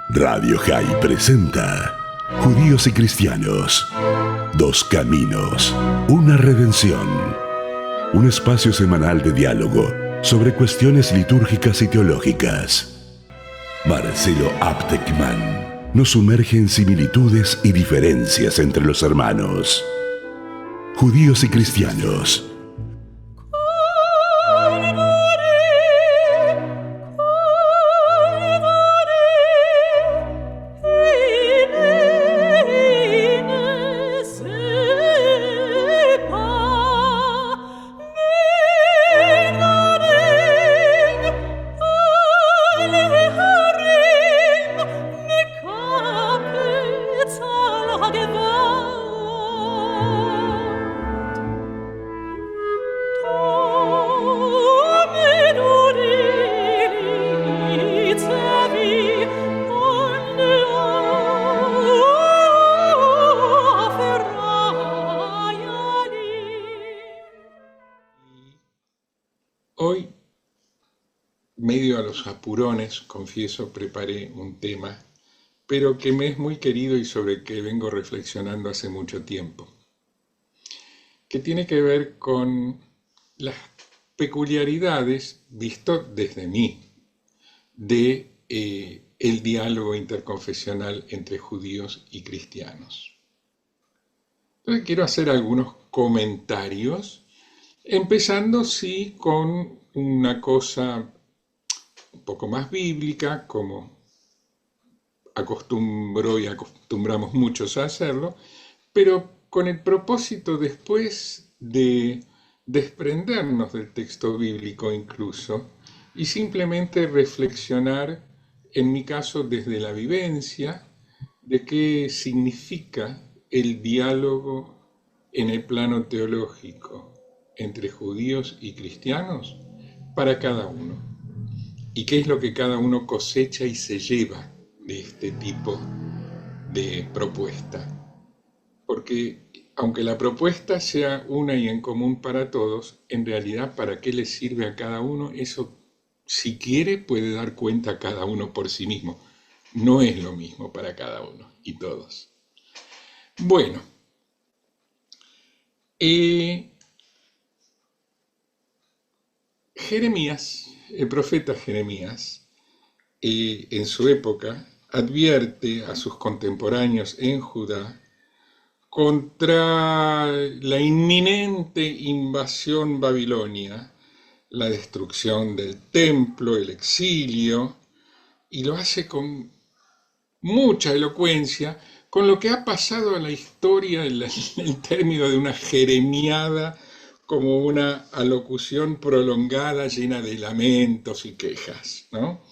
Radio High presenta Judíos y Cristianos. Dos caminos, una redención. Un espacio semanal de diálogo sobre cuestiones litúrgicas y teológicas. Marcelo Aptekman nos sumerge en similitudes y diferencias entre los hermanos. Judíos y Cristianos. Hoy, medio a los apurones, confieso, preparé un tema, pero que me es muy querido y sobre el que vengo reflexionando hace mucho tiempo, que tiene que ver con las peculiaridades, visto desde mí, de el diálogo interconfesional entre judíos y cristianos. Entonces quiero hacer algunos comentarios. Empezando, sí, con una cosa un poco más bíblica, como acostumbro y acostumbramos muchos a hacerlo, pero con el propósito después de desprendernos del texto bíblico incluso y simplemente reflexionar, en mi caso, desde la vivencia, de qué significa el diálogo en el plano teológico entre judíos y cristianos para cada uno. ¿Y qué es lo que cada uno cosecha y se lleva de este tipo de propuesta? Porque aunque la propuesta sea una y en común para todos, en realidad ¿para qué le sirve a cada uno? Eso, si quiere, puede dar cuenta a cada uno por sí mismo. No es lo mismo para cada uno y todos. Bueno, Jeremías, el profeta Jeremías, en su época, advierte a sus contemporáneos en Judá contra la inminente invasión babilonia, la destrucción del templo, el exilio, y lo hace con mucha elocuencia, con lo que ha pasado a la historia en el término de una jeremiada, como una alocución prolongada llena de lamentos y quejas, ¿no?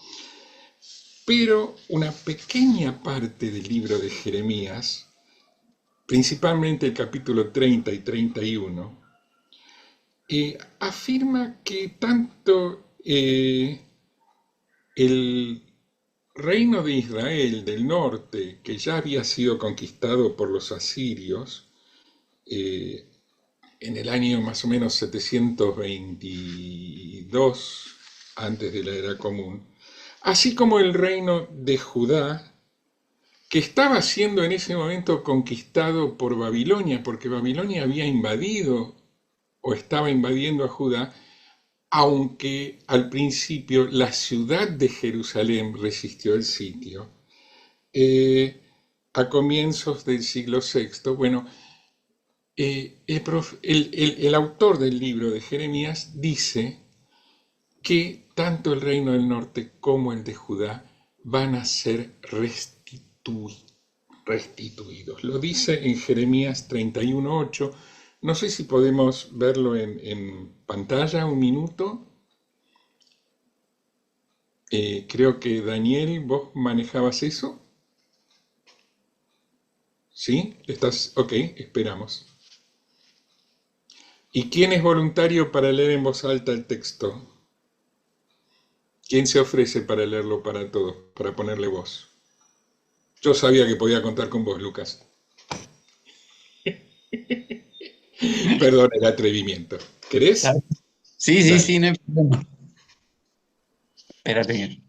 Pero una pequeña parte del libro de Jeremías, principalmente el capítulo 30 y 31, afirma que tanto el reino de Israel del norte, que ya había sido conquistado por los asirios, en el año más o menos 722 antes de la era común, así como el reino de Judá, que estaba siendo en ese momento conquistado por Babilonia, porque Babilonia había invadido o estaba invadiendo a Judá, aunque al principio la ciudad de Jerusalén resistió el sitio. A comienzos del siglo VI, bueno, el autor del libro de Jeremías dice que tanto el reino del norte como el de Judá van a ser restituidos. Lo dice en Jeremías 31:8. No sé si podemos verlo en pantalla un minuto. Creo que Daniel, vos manejabas eso. ¿Sí? ¿Estás? Ok, esperamos. ¿Y quién es voluntario para leer en voz alta el texto? ¿Quién se ofrece para leerlo para todos, para ponerle voz? Yo sabía que podía contar con vos, Lucas. Perdón el atrevimiento. ¿Querés? Sí, Dale. no hay problema. Espérate.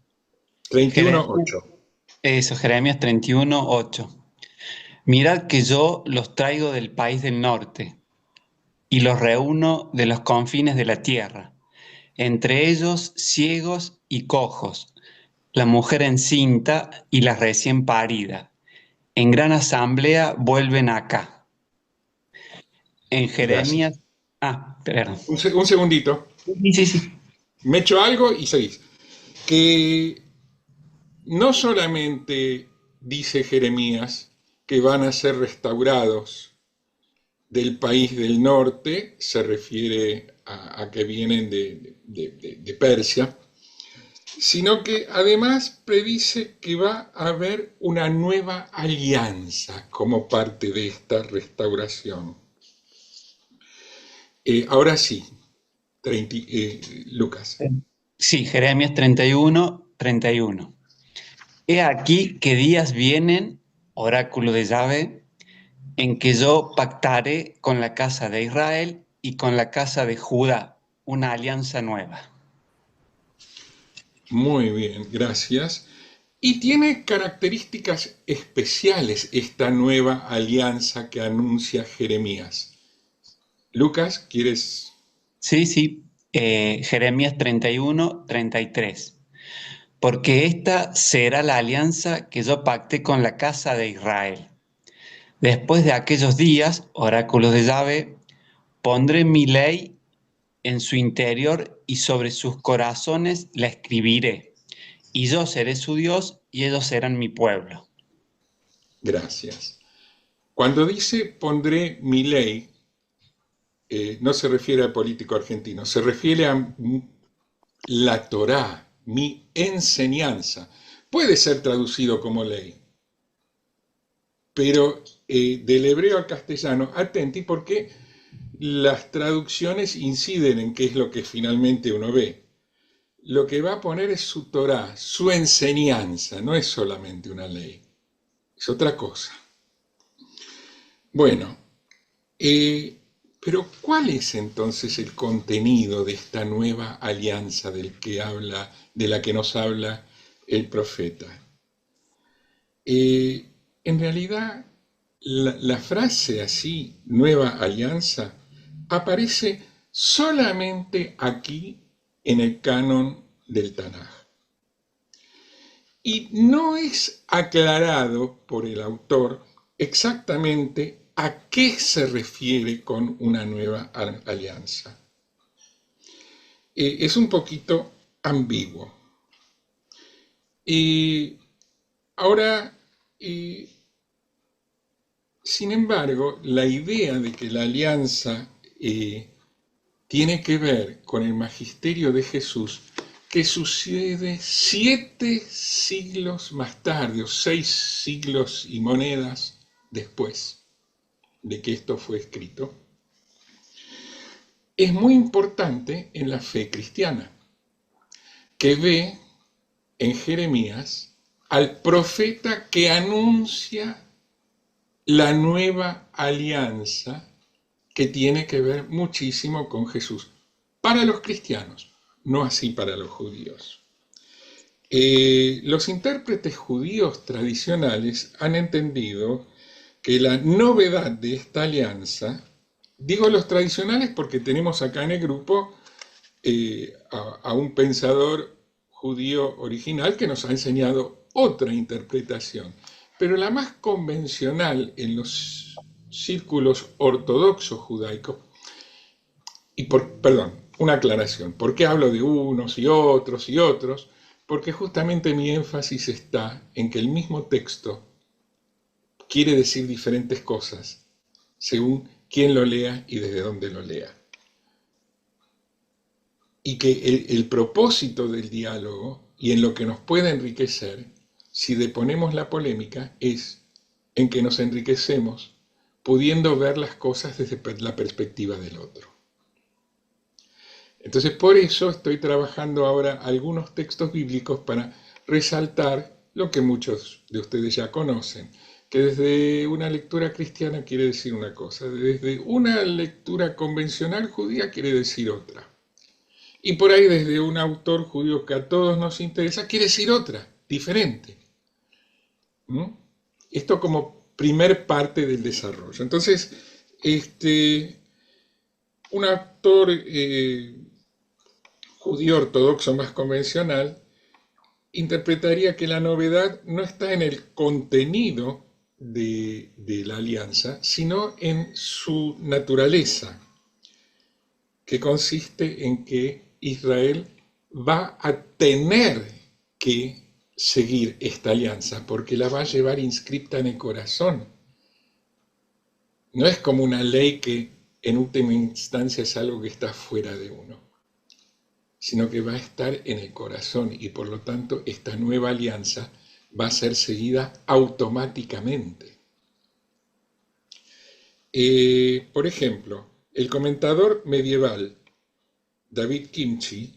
31:8. Eso, Jeremías 31, 8. Mirad que yo los traigo del país del norte y los reúno de los confines de la tierra, entre ellos ciegos y cojos, la mujer encinta y la recién parida. En gran asamblea vuelven acá. En Gracias. Jeremías... Ah, perdón. Un segundito. Sí, sí, sí. Me echo algo y seguís. Que no solamente dice Jeremías que van a ser restaurados del país del norte, se refiere a que vienen de Persia, sino que además predice que va a haber una nueva alianza como parte de esta restauración. Ahora sí, Lucas. Sí, Jeremías 31, 31. He aquí que días vienen, oráculo de Yahvé, en que yo pactaré con la casa de Israel y con la casa de Judá una alianza nueva. Muy bien, gracias. Y tiene características especiales esta nueva alianza que anuncia Jeremías. Lucas, ¿quieres? Sí, sí, Jeremías 31, 33. Porque esta será la alianza que yo pacté con la casa de Israel. Después de aquellos días, oráculo de Yahvé, pondré mi ley en su interior y sobre sus corazones la escribiré. Y yo seré su Dios y ellos serán mi pueblo. Gracias. Cuando dice pondré mi ley, no se refiere al político argentino, se refiere a la Torá, mi enseñanza. Puede ser traducido como ley, pero del hebreo al castellano, atenti porque las traducciones inciden en qué es lo que finalmente uno ve. Lo que va a poner es su Torá, su enseñanza, no es solamente una ley, es otra cosa. Bueno, pero ¿cuál es entonces el contenido de esta nueva alianza de la que nos habla el profeta? En realidad, la frase así, nueva alianza, aparece solamente aquí en el canon del Tanaj. Y no es aclarado por el autor exactamente a qué se refiere con una nueva alianza. Es un poquito ambiguo. Ahora, sin embargo, la idea de que la alianza tiene que ver con el magisterio de Jesús, que sucede 7 siglos más tarde, o 6 siglos y monedas después de que esto fue escrito, es muy importante en la fe cristiana, que ve en Jeremías al profeta que anuncia la nueva alianza que tiene que ver muchísimo con Jesús, para los cristianos, no así para los judíos. Los intérpretes judíos tradicionales han entendido que la novedad de esta alianza, digo los tradicionales porque tenemos acá en el grupo a un pensador judío original que nos ha enseñado otra interpretación, pero la más convencional en los círculos ortodoxos judaicos, perdón, una aclaración, ¿por qué hablo de unos y otros y otros? Porque justamente mi énfasis está en que el mismo texto quiere decir diferentes cosas según quién lo lea y desde dónde lo lea. Y que el propósito del diálogo y en lo que nos puede enriquecer, si deponemos la polémica, es en que nos enriquecemos pudiendo ver las cosas desde la perspectiva del otro. Entonces, por eso estoy trabajando ahora algunos textos bíblicos para resaltar lo que muchos de ustedes ya conocen, que desde una lectura cristiana quiere decir una cosa, desde una lectura convencional judía quiere decir otra. Y por ahí desde un autor judío que a todos nos interesa quiere decir otra, diferente. ¿Mm? Esto como primer parte del desarrollo. Entonces, un autor judío ortodoxo más convencional interpretaría que la novedad no está en el contenido de la alianza, sino en su naturaleza, que consiste en que Israel va a tener que seguir esta alianza porque la va a llevar inscripta en el corazón. No es como una ley que en última instancia es algo que está fuera de uno, sino que va a estar en el corazón y por lo tanto esta nueva alianza va a ser seguida automáticamente. Por ejemplo, el comentador medieval David Kimchi,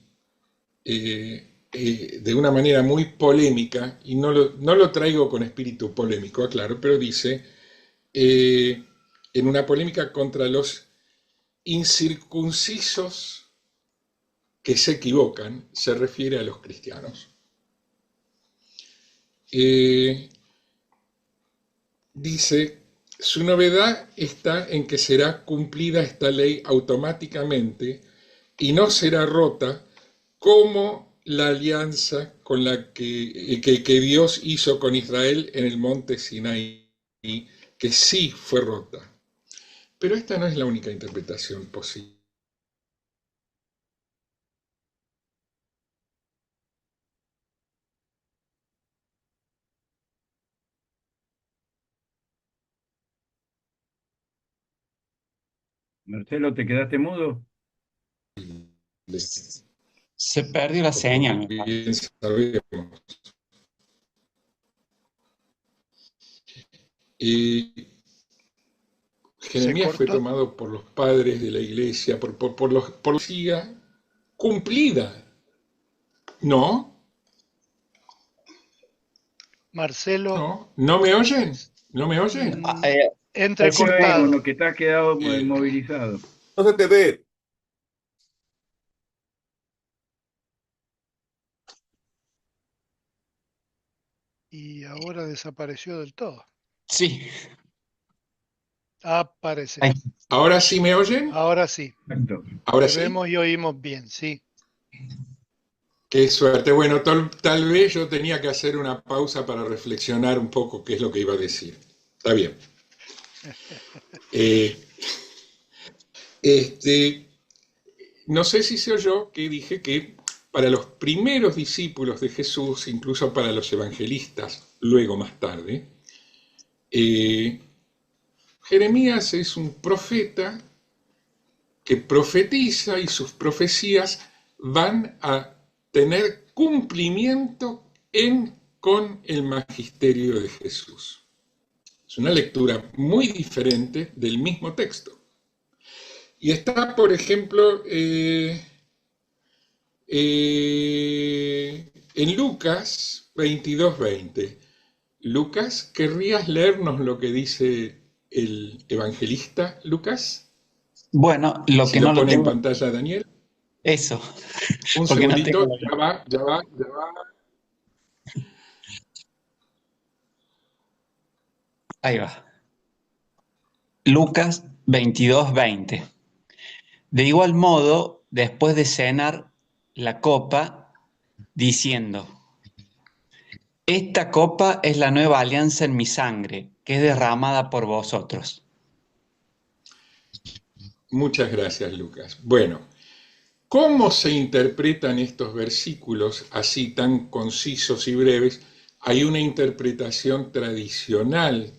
de una manera muy polémica, y no lo traigo con espíritu polémico, aclaro, pero dice, en una polémica contra los incircuncisos que se equivocan, se refiere a los cristianos. Dice, su novedad está en que será cumplida esta ley automáticamente y no será rota como la alianza con la que Dios hizo con Israel en el monte Sinaí, que sí fue rota. Pero esta no es la única interpretación posible. Marcelo, ¿te quedaste mudo? Se perdió la señal, me parece. Bien sabemos. Jeremías fue tomado por los padres de la iglesia, por la profecía cumplida. ¿No? Marcelo, ¿No me oyen? ¿No me oyen? entrecortado. Lo que está quedado inmovilizado. No se te ve. Y ahora desapareció del todo. Sí. Aparece. Ahí. ¿Ahora sí me oyen? Ahora sí. Exacto. ¿Ahora Te sí? vemos y oímos bien, sí. Qué suerte. Bueno, tal vez yo tenía que hacer una pausa para reflexionar un poco qué es lo que iba a decir. Está bien. No sé si se oyó que dije que para los primeros discípulos de Jesús, incluso para los evangelistas, luego más tarde, Jeremías es un profeta que profetiza y sus profecías van a tener cumplimiento con el magisterio de Jesús. Es una lectura muy diferente del mismo texto. Y está, por ejemplo, en Lucas 22:20. Lucas, ¿querrías leernos lo que dice el evangelista Lucas? Bueno, lo Si que lo no lo pone en tengo, pantalla, Daniel. eso, Un porque no segundito, tengo. ya va. Ahí va. Lucas 22:20. De igual modo, después de cenar la copa, diciendo: Esta copa es la nueva alianza en mi sangre, que es derramada por vosotros. Muchas gracias, Lucas. Bueno, ¿cómo se interpretan estos versículos así tan concisos y breves? Hay una interpretación tradicional,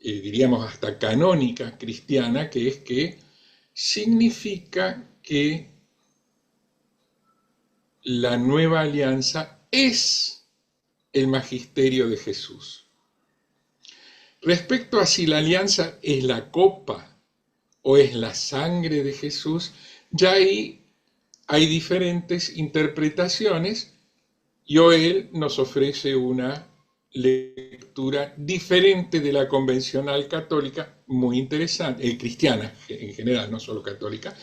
diríamos hasta canónica cristiana, que es que significa que la nueva alianza es el magisterio de Jesús. Respecto a si la alianza es la copa o es la sangre de Jesús, ya ahí hay diferentes interpretaciones y Joel nos ofrece una lectura diferente de la convencional católica, muy interesante, cristiana en general, no solo católica.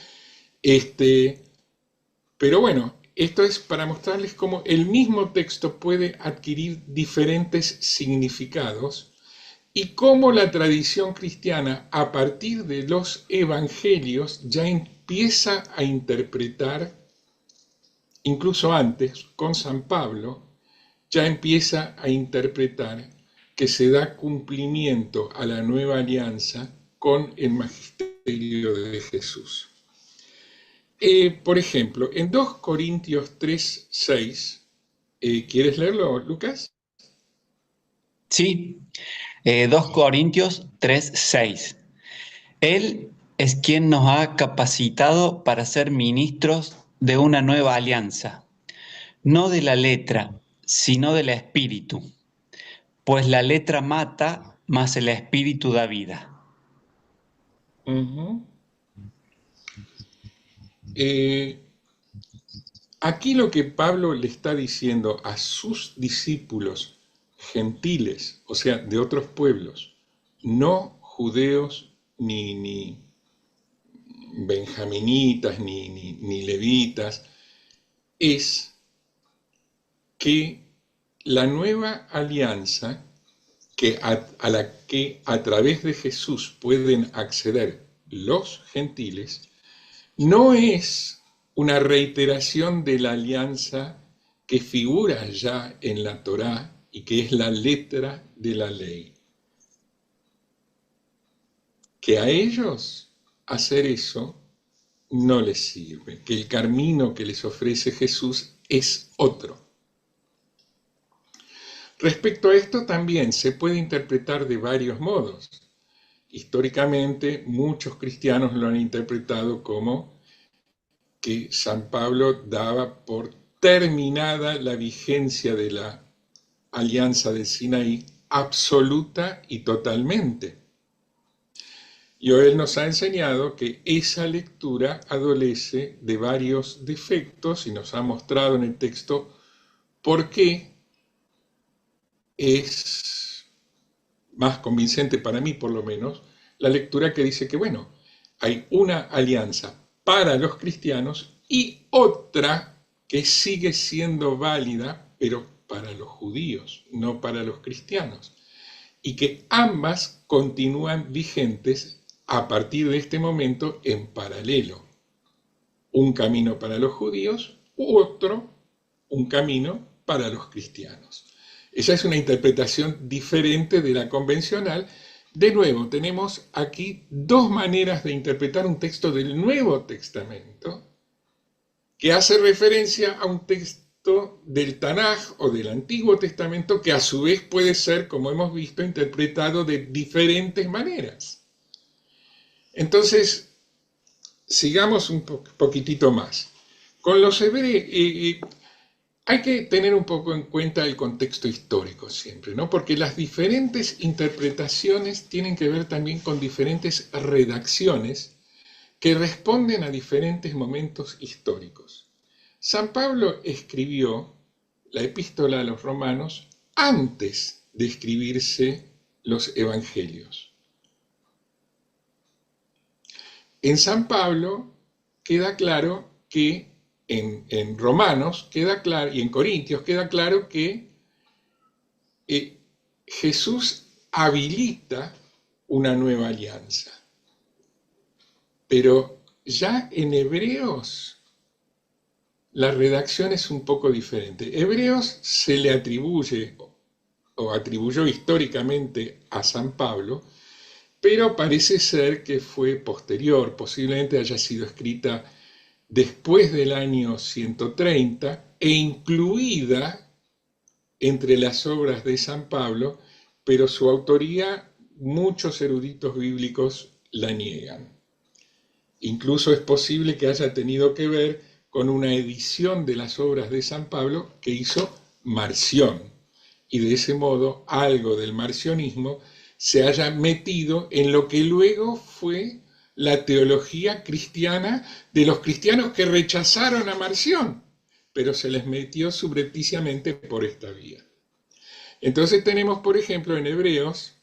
Pero bueno, Esto es para mostrarles cómo el mismo texto puede adquirir diferentes significados y cómo la tradición cristiana, a partir de los evangelios, ya empieza a interpretar, incluso antes, con San Pablo, ya empieza a interpretar que se da cumplimiento a la nueva alianza con el magisterio de Jesús. Por ejemplo, en 2 Corintios 3:6, ¿quieres leerlo, Lucas? Sí, 2 Corintios 3:6. Él es quien nos ha capacitado para ser ministros de una nueva alianza, no de la letra, sino del espíritu, pues la letra mata, mas el espíritu da vida. Uh-huh. Aquí lo que Pablo le está diciendo a sus discípulos gentiles, o sea, de otros pueblos, no judeos ni benjaminitas ni levitas, es que la nueva alianza a la que a través de Jesús pueden acceder los gentiles, no es una reiteración de la alianza que figura ya en la Torá y que es la letra de la ley. Que a ellos hacer eso no les sirve, que el camino que les ofrece Jesús es otro. Respecto a esto también se puede interpretar de varios modos. Históricamente muchos cristianos lo han interpretado como que San Pablo daba por terminada la vigencia de la alianza del Sinaí absoluta y totalmente. Y hoy él nos ha enseñado que esa lectura adolece de varios defectos y nos ha mostrado en el texto por qué es más convincente para mí, por lo menos, la lectura que dice que, bueno, hay una alianza para los cristianos y otra que sigue siendo válida, pero para los judíos, no para los cristianos, y que ambas continúan vigentes a partir de este momento en paralelo. Un camino para los judíos u otro, un camino para los cristianos. Esa es una interpretación diferente de la convencional. De nuevo, tenemos aquí dos maneras de interpretar un texto del Nuevo Testamento que hace referencia a un texto del Tanaj o del Antiguo Testamento que a su vez puede ser, como hemos visto, interpretado de diferentes maneras. Entonces, sigamos un poquitito más. Con los hebreos, hay que tener un poco en cuenta el contexto histórico siempre, ¿no? Porque las diferentes interpretaciones tienen que ver también con diferentes redacciones que responden a diferentes momentos históricos. San Pablo escribió la epístola a los romanos antes de escribirse los evangelios. En San Pablo queda claro que en Romanos queda claro, y en Corintios queda claro que Jesús habilita una nueva alianza. Pero ya en Hebreos la redacción es un poco diferente. Hebreos se le atribuye o atribuyó históricamente a San Pablo, pero parece ser que fue posterior, posiblemente haya sido escrita después del año 130 e incluida entre las obras de San Pablo, pero su autoría muchos eruditos bíblicos la niegan. Incluso es posible que haya tenido que ver con una edición de las obras de San Pablo que hizo Marción, y de ese modo algo del marcionismo se haya metido en lo que luego fue la teología cristiana de los cristianos que rechazaron a Marción, pero se les metió subrepticiamente por esta vía. Entonces tenemos, por ejemplo, en Hebreos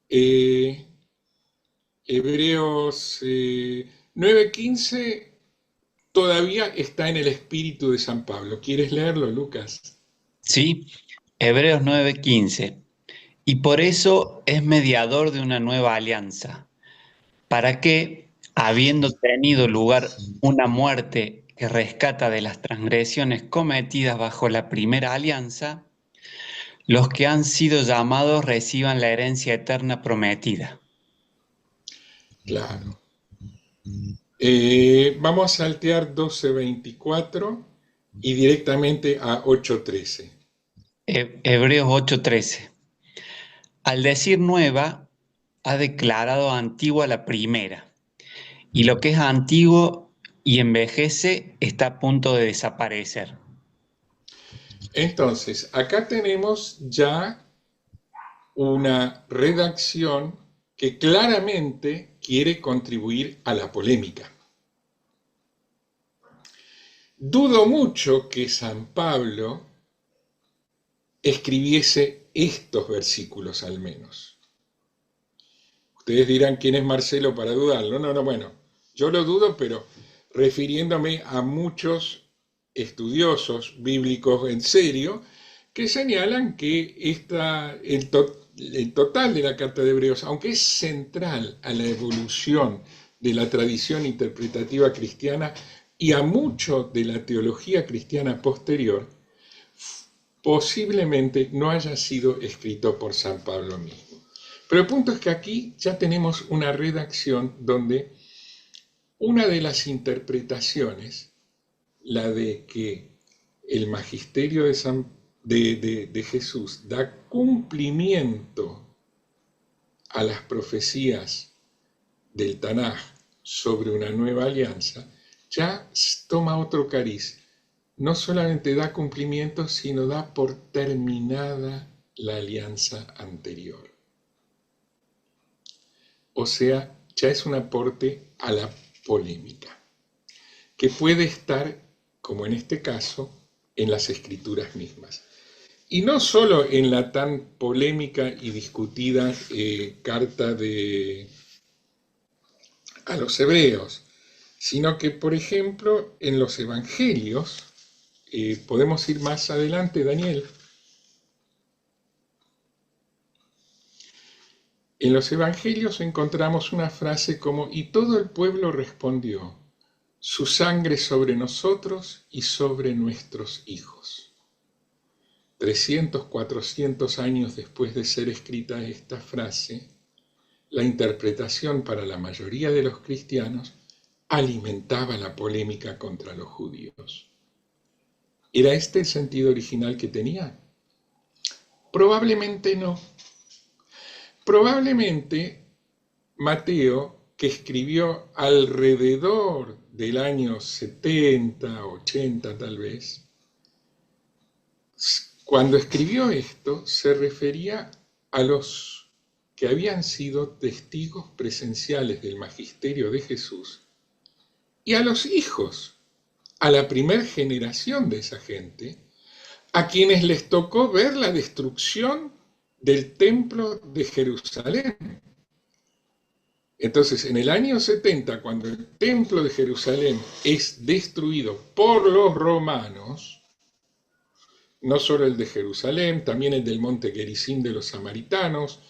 9:15, todavía está en el espíritu de San Pablo. ¿Quieres leerlo, Lucas? Sí, Hebreos 9:15. Y por eso es mediador de una nueva alianza, para que, habiendo tenido lugar una muerte que rescata de las transgresiones cometidas bajo la primera alianza, los que han sido llamados reciban la herencia eterna prometida. Claro. Vamos a saltear 12:24 y directamente a 8:13. Hebreos 8:13. Al decir nueva, ha declarado antigua la primera, y lo que es antiguo y envejece está a punto de desaparecer. Entonces, acá tenemos ya una redacción que claramente quiere contribuir a la polémica. Dudo mucho que San Pablo escribiese estos versículos al menos. Ustedes dirán, ¿quién es Marcelo para dudarlo? No, bueno, yo lo dudo, pero refiriéndome a muchos estudiosos bíblicos en serio que señalan que el total de la Carta de Hebreos, aunque es central a la evolución de la tradición interpretativa cristiana y a mucho de la teología cristiana posterior, posiblemente no haya sido escrito por San Pablo mismo. Pero el punto es que aquí ya tenemos una redacción donde una de las interpretaciones, la de que el magisterio de Jesús da cumplimiento a las profecías del Tanaj sobre una nueva alianza, ya toma otro cariz. No solamente da cumplimiento, sino da por terminada la alianza anterior. O sea, ya es un aporte a la polémica, que puede estar, como en este caso, en las escrituras mismas. Y no solo en la tan polémica y discutida carta a los hebreos, sino que, por ejemplo, en los evangelios, podemos ir más adelante, Daniel. En los evangelios encontramos una frase como, y todo el pueblo respondió, su sangre sobre nosotros y sobre nuestros hijos. 300, 400 años después de ser escrita esta frase, la interpretación para la mayoría de los cristianos alimentaba la polémica contra los judíos. ¿Era este el sentido original que tenía? Probablemente no. Probablemente Mateo, que escribió alrededor del año 70, 80 tal vez, cuando escribió esto se refería a los que habían sido testigos presenciales del magisterio de Jesús y a los hijos, a la primera generación de esa gente, a quienes les tocó ver la destrucción del templo de Jerusalén. Entonces, en el año 70, cuando el templo de Jerusalén es destruido por los romanos, no solo el de Jerusalén, también el del monte Gerizim de los samaritanos,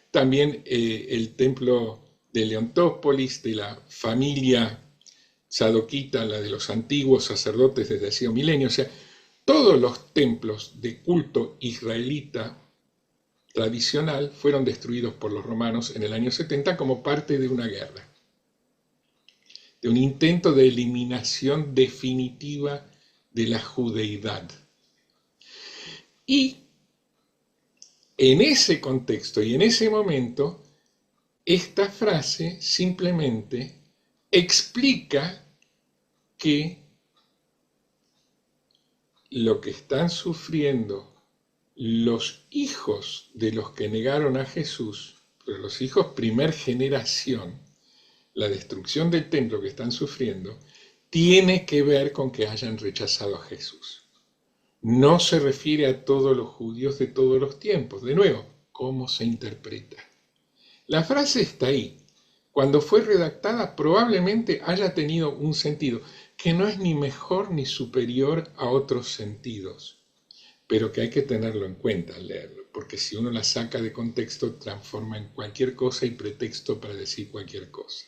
también el templo de Leontópolis, de la familia sadoquita, la de los antiguos sacerdotes desde hacía milenios, o sea, todos los templos de culto israelita tradicional fueron destruidos por los romanos en el año 70 como parte de una guerra, de un intento de eliminación definitiva de la judeidad. Y en ese contexto y en ese momento, esta frase simplemente explica que lo que están sufriendo los hijos de los que negaron a Jesús, pero los hijos primer generación, la destrucción del templo que están sufriendo, tiene que ver con que hayan rechazado a Jesús. No se refiere a todos los judíos de todos los tiempos. De nuevo, ¿cómo se interpreta? La frase está ahí. Cuando fue redactada probablemente haya tenido un sentido, que no es ni mejor ni superior a otros sentidos, pero que hay que tenerlo en cuenta al leerlo, porque si uno la saca de contexto, transforma en cualquier cosa y pretexto para decir cualquier cosa.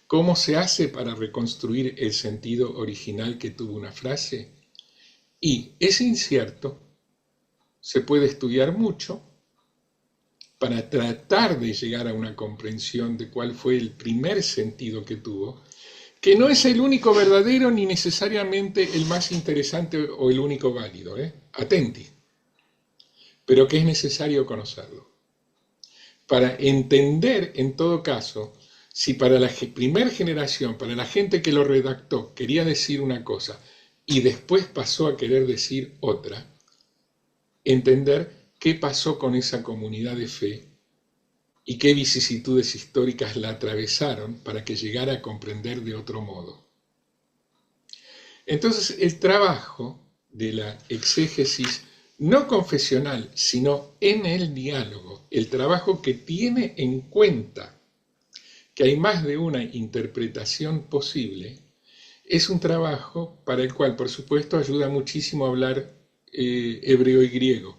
¿Cómo se hace para reconstruir el sentido original que tuvo una frase? Y es incierto, se puede estudiar mucho para tratar de llegar a una comprensión de cuál fue el primer sentido que tuvo, que no es el único verdadero ni necesariamente el más interesante o el único válido, atenti, pero que es necesario conocerlo. Para entender, en todo caso, si para la primera generación, para la gente que lo redactó, quería decir una cosa y después pasó a querer decir otra, entender qué pasó con esa comunidad de fe y qué vicisitudes históricas la atravesaron para que llegara a comprender de otro modo. Entonces, el trabajo de la exégesis no confesional, sino en el diálogo, el trabajo que tiene en cuenta que hay más de una interpretación posible, es un trabajo para el cual, por supuesto, ayuda muchísimo a hablar hebreo y griego.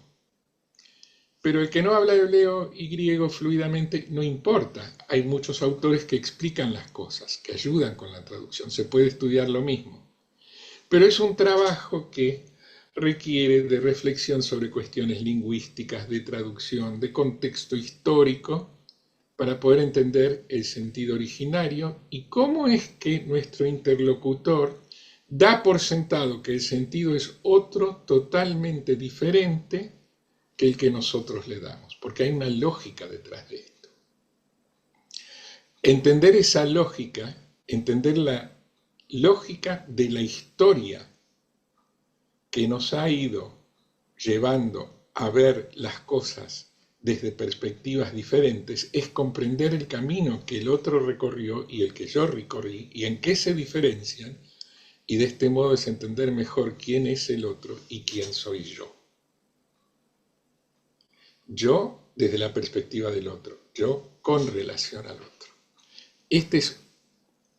Pero el que no habla hebreo y griego fluidamente no importa. Hay muchos autores que explican las cosas, que ayudan con la traducción. Se puede estudiar lo mismo. Pero es un trabajo que requiere de reflexión sobre cuestiones lingüísticas, de traducción, de contexto histórico, para poder entender el sentido originario y cómo es que nuestro interlocutor da por sentado que el sentido es otro totalmente diferente que el que nosotros le damos, porque hay una lógica detrás de esto. Entender esa lógica, entender la lógica de la historia que nos ha ido llevando a ver las cosas desde perspectivas diferentes, es comprender el camino que el otro recorrió y el que yo recorrí y en qué se diferencian, y de este modo es entender mejor quién es el otro y quién soy yo. Yo desde la perspectiva del otro, yo con relación al otro. Esta es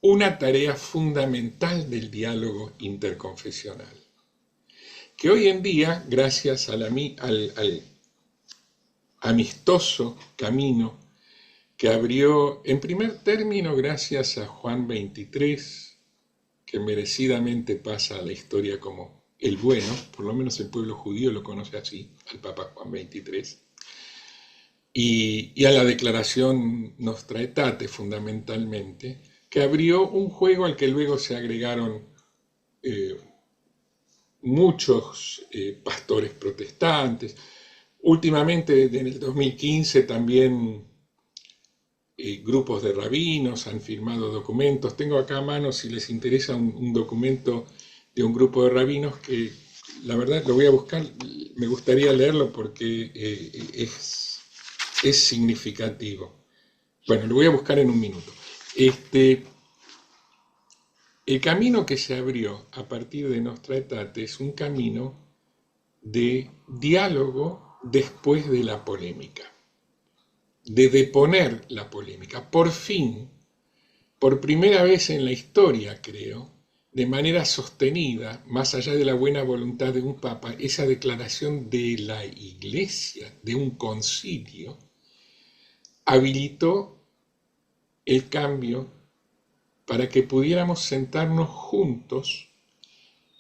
una tarea fundamental del diálogo interconfesional, que hoy en día, gracias al amistoso camino que abrió, en primer término, gracias a Juan XXIII, que merecidamente pasa a la historia como el bueno, por lo menos el pueblo judío lo conoce así, al Papa Juan XXIII, y a la Declaración Nostra Aetate, fundamentalmente, que abrió un juego al que luego se agregaron muchos pastores protestantes. Últimamente, en el 2015, también grupos de rabinos han firmado documentos. Tengo acá a mano, si les interesa, un documento de un grupo de rabinos que, la verdad, lo voy a buscar, me gustaría leerlo porque es significativo. Bueno, lo voy a buscar en un minuto. El camino que se abrió a partir de Nostra Aetate es un camino de diálogo después de la polémica, de deponer la polémica. Por fin, por primera vez en la historia, creo, de manera sostenida, más allá de la buena voluntad de un papa, esa declaración de la Iglesia, de un concilio, habilitó el cambio para que pudiéramos sentarnos juntos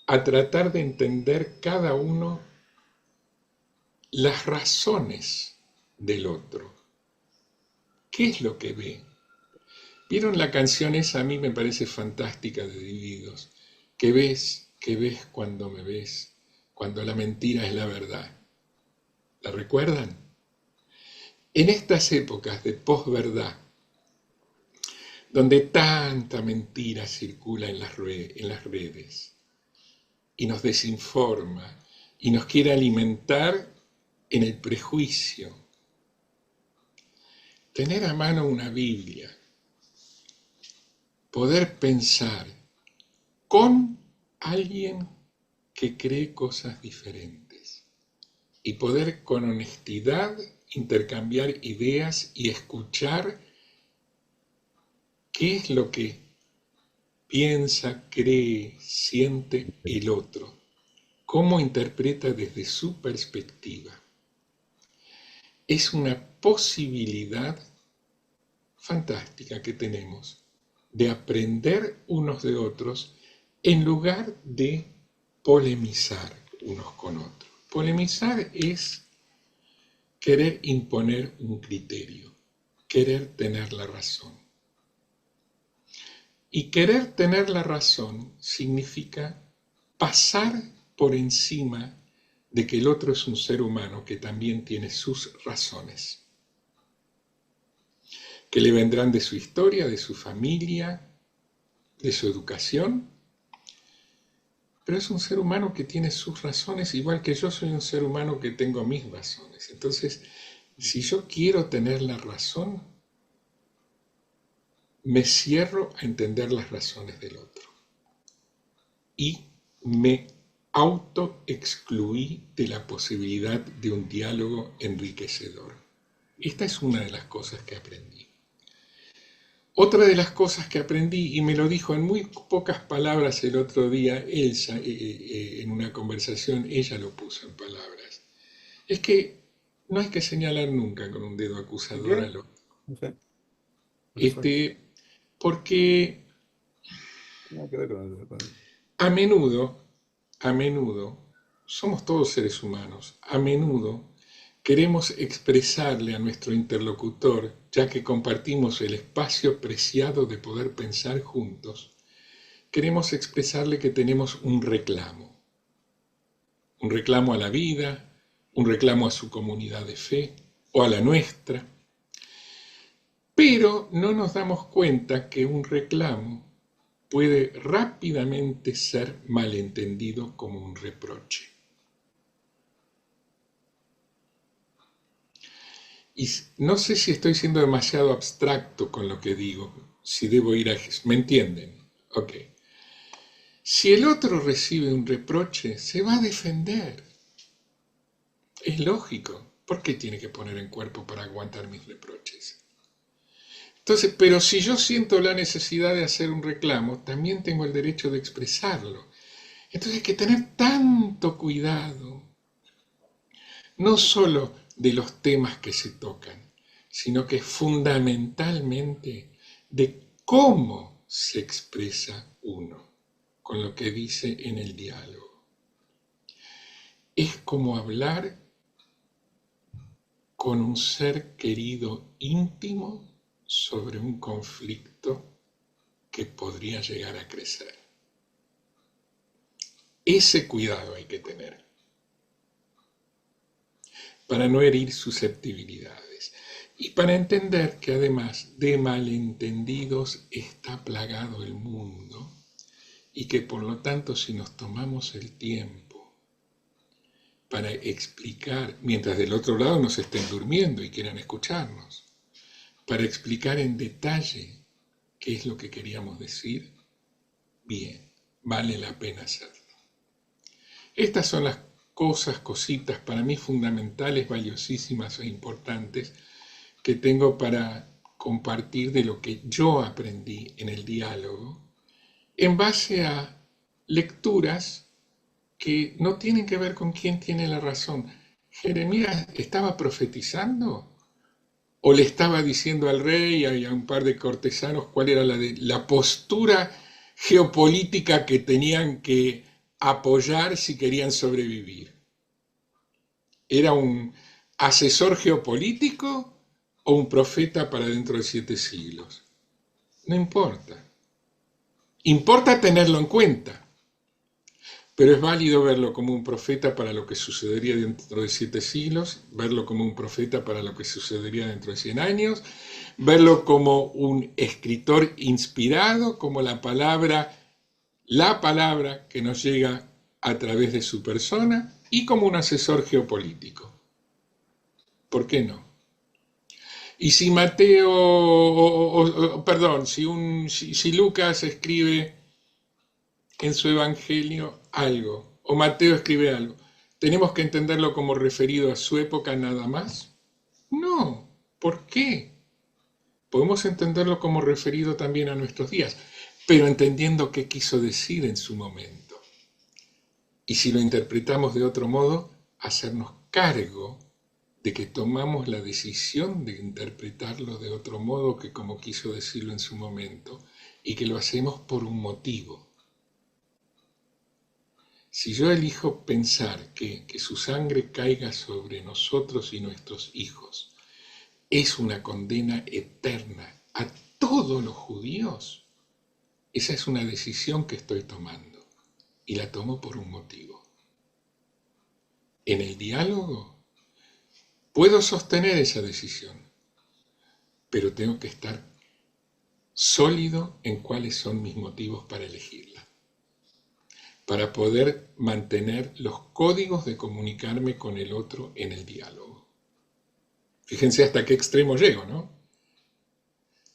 a tratar de entender cada uno las razones del otro. ¿Qué es lo que ve? ¿Vieron la canción esa? A mí me parece fantástica, de Divididos. ¿Qué ves cuando me ves? Cuando la mentira es la verdad. ¿La recuerdan? En estas épocas de posverdad, donde tanta mentira circula en las redes y nos desinforma y nos quiere alimentar en el prejuicio, tener a mano una Biblia, poder pensar con alguien que cree cosas diferentes y poder con honestidad intercambiar ideas y escuchar qué es lo que piensa, cree, siente el otro, cómo interpreta desde su perspectiva. Es una posibilidad fantástica que tenemos de aprender unos de otros en lugar de polemizar unos con otros. Polemizar es querer imponer un criterio, querer tener la razón. Y querer tener la razón significa pasar por encima de que el otro es un ser humano que también tiene sus razones, que le vendrán de su historia, de su familia, de su educación, pero es un ser humano que tiene sus razones, igual que yo soy un ser humano que tengo mis razones. Entonces, si yo quiero tener la razón, me cierro a entender las razones del otro y me autoexcluí de la posibilidad de un diálogo enriquecedor. Esta es una de las cosas que aprendí. Otra de las cosas que aprendí, y me lo dijo en muy pocas palabras el otro día Elsa, en una conversación, ella lo puso en palabras, es que no hay que señalar nunca con un dedo acusador al otro. No sé. Porque Nada que ver con el- a menudo, somos todos seres humanos, a menudo queremos expresarle a nuestro interlocutor, ya que compartimos el espacio preciado de poder pensar juntos, queremos expresarle que tenemos un reclamo a la vida, un reclamo a su comunidad de fe o a la nuestra, pero no nos damos cuenta que un reclamo puede rápidamente ser malentendido como un reproche. Y no sé si estoy siendo demasiado abstracto con lo que digo, si debo ir a... ¿Me entienden? Ok. Si el otro recibe un reproche, se va a defender. Es lógico. ¿Por qué tiene que poner en cuerpo para aguantar mis reproches? Entonces, pero si yo siento la necesidad de hacer un reclamo, también tengo el derecho de expresarlo. Entonces hay que tener tanto cuidado, no solo de los temas que se tocan, sino que fundamentalmente de cómo se expresa uno con lo que dice en el diálogo. Es como hablar con un ser querido íntimo sobre un conflicto que podría llegar a crecer. Ese cuidado hay que tener para no herir susceptibilidades y para entender que además de malentendidos está plagado el mundo y que por lo tanto si nos tomamos el tiempo para explicar, mientras del otro lado nos estén durmiendo y quieran escucharnos, para explicar en detalle qué es lo que queríamos decir, bien, vale la pena hacerlo. Estas son las cositas para mí fundamentales, valiosísimas e importantes que tengo para compartir de lo que yo aprendí en el diálogo en base a lecturas que no tienen que ver con quién tiene la razón. ¿Jeremías estaba profetizando? ¿O le estaba diciendo al rey y a un par de cortesanos cuál era la postura geopolítica que tenían que apoyar si querían sobrevivir? ¿Era un asesor geopolítico o un profeta para dentro de 7 siglos? No importa. Importa tenerlo en cuenta. Pero es válido verlo como un profeta para lo que sucedería dentro de 7 siglos, verlo como un profeta para lo que sucedería dentro de 100 años, verlo como un escritor inspirado, como la palabra que nos llega a través de su persona, y como un asesor geopolítico. ¿Por qué no? Y si si Lucas escribe en su evangelio algo, o Mateo escribe algo, ¿tenemos que entenderlo como referido a su época nada más? No. ¿Por qué? Podemos entenderlo como referido también a nuestros días. pero entendiendo qué quiso decir en su momento. Y si lo interpretamos de otro modo, hacernos cargo de que tomamos la decisión de interpretarlo de otro modo que como quiso decirlo en su momento, y que lo hacemos por un motivo. Si yo elijo pensar que su sangre caiga sobre nosotros y nuestros hijos es una condena eterna a todos los judíos, esa es una decisión que estoy tomando y la tomo por un motivo. En el diálogo puedo sostener esa decisión, pero tengo que estar sólido en cuáles son mis motivos para elegirla, para poder mantener los códigos de comunicarme con el otro en el diálogo. Fíjense hasta qué extremo llego, ¿no?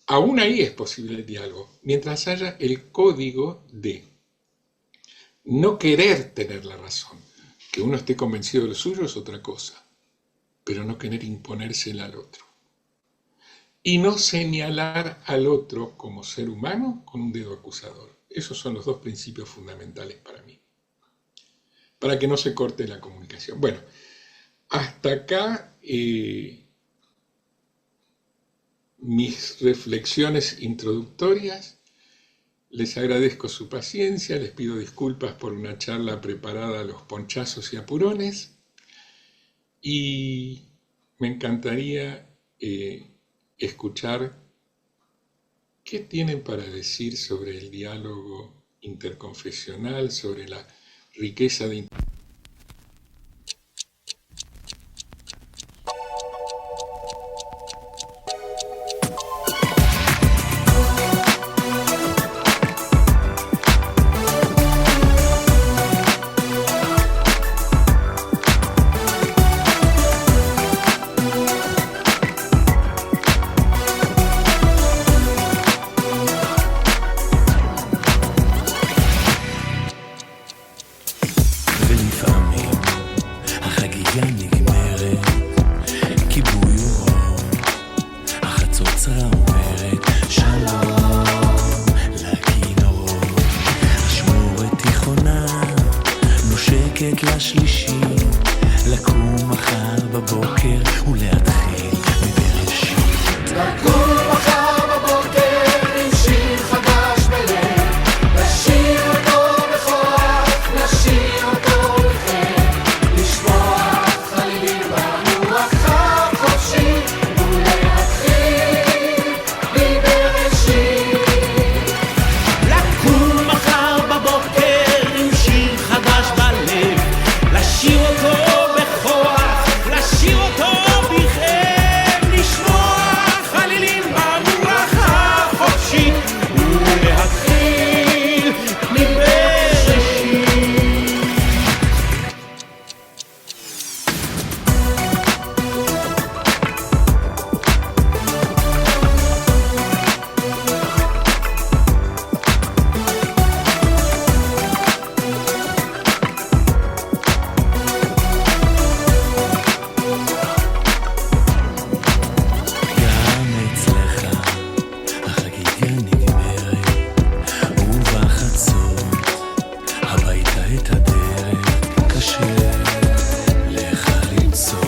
Aún ahí es posible el diálogo, mientras haya el código de no querer tener la razón. Que uno esté convencido de lo suyo es otra cosa, pero no querer imponérsela al otro. Y no señalar al otro como ser humano con un dedo acusador. Esos son los dos principios fundamentales para mí, para que no se corte la comunicación. Bueno, hasta acá mis reflexiones introductorias. Les agradezco su paciencia, les pido disculpas por una charla preparada a los ponchazos y apurones, y me encantaría escuchar qué tienen para decir sobre el diálogo interconfesional, sobre la riqueza de לך למצוא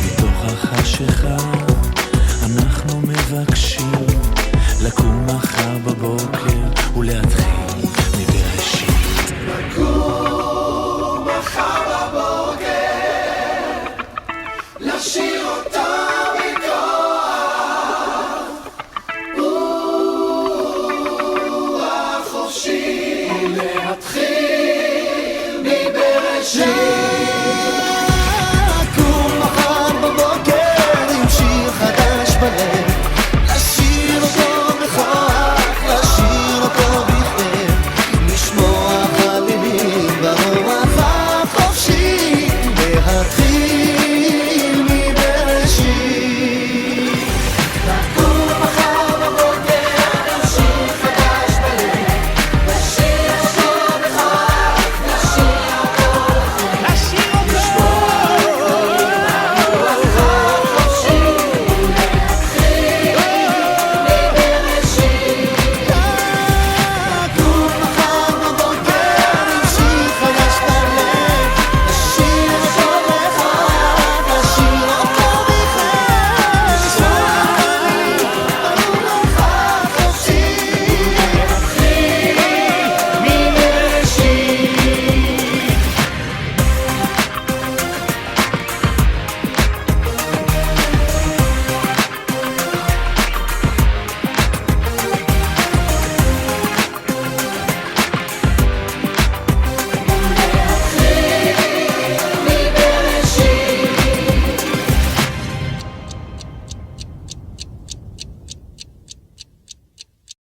מתוך החשיכה